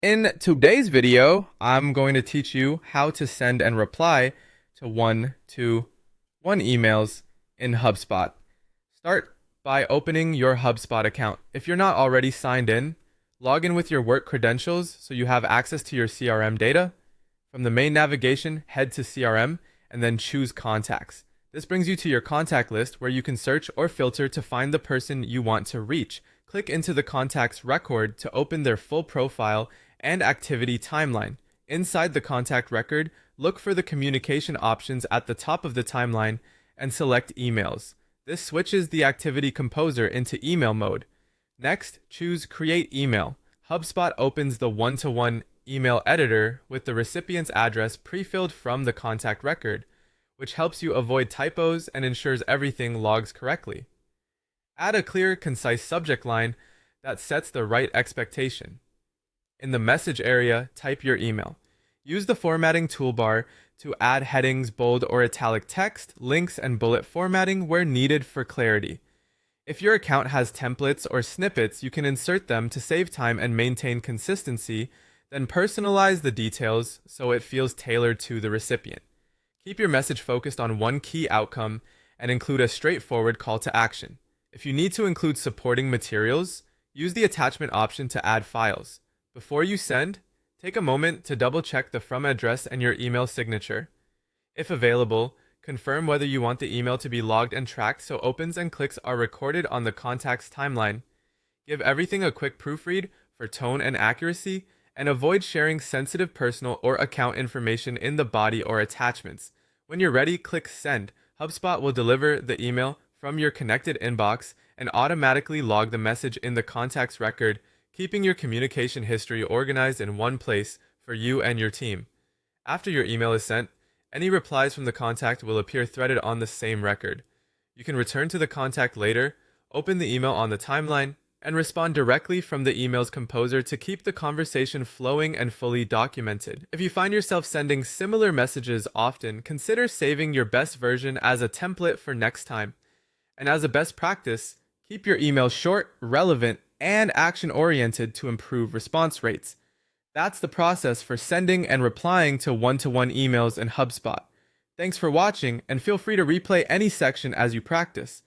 In today's video, I'm going to teach you how to send and reply to one-to-one emails in HubSpot. Start by opening your HubSpot account. If you're not already signed in, log in with your work credentials so you have access to your CRM data. From the main navigation, head to CRM and then choose Contacts. This brings you to your contact list where you can search or filter to find the person you want to reach. Click into the contact's record to open their full profile and activity timeline. Inside the contact record, look for the communication options at the top of the timeline and select emails. This switches the activity composer into email mode. Next, choose Create Email. HubSpot opens the one-to-one email editor with the recipient's address pre-filled from the contact record, which helps you avoid typos and ensures everything logs correctly. Add a clear, concise subject line that sets the right expectation. In the message area, type your email. Use the formatting toolbar to add headings, bold or italic text, links, and bullet formatting where needed for clarity. If your account has templates or snippets, you can insert them to save time and maintain consistency, then personalize the details so it feels tailored to the recipient. Keep your message focused on one key outcome and include a straightforward call to action. If you need to include supporting materials, use the attachment option to add files. Before you send, take a moment to double-check the from address and your email signature. If available, confirm whether you want the email to be logged and tracked so opens and clicks are recorded on the contact's timeline. Give everything a quick proofread for tone and accuracy, and avoid sharing sensitive personal or account information in the body or attachments. When you're ready, click Send. HubSpot will deliver the email from your connected inbox and automatically log the message in the contact's record, keeping your communication history organized in one place for you and your team. After your email is sent, any replies from the contact will appear threaded on the same record. You can return to the contact later, open the email on the timeline, and respond directly from the email's composer to keep the conversation flowing and fully documented. If you find yourself sending similar messages often, consider saving your best version as a template for next time. And as a best practice, keep your email short, relevant, and action-oriented to improve response rates. That's the process for sending and replying to one-to-one emails in HubSpot. Thanks for watching, and feel free to replay any section as you practice.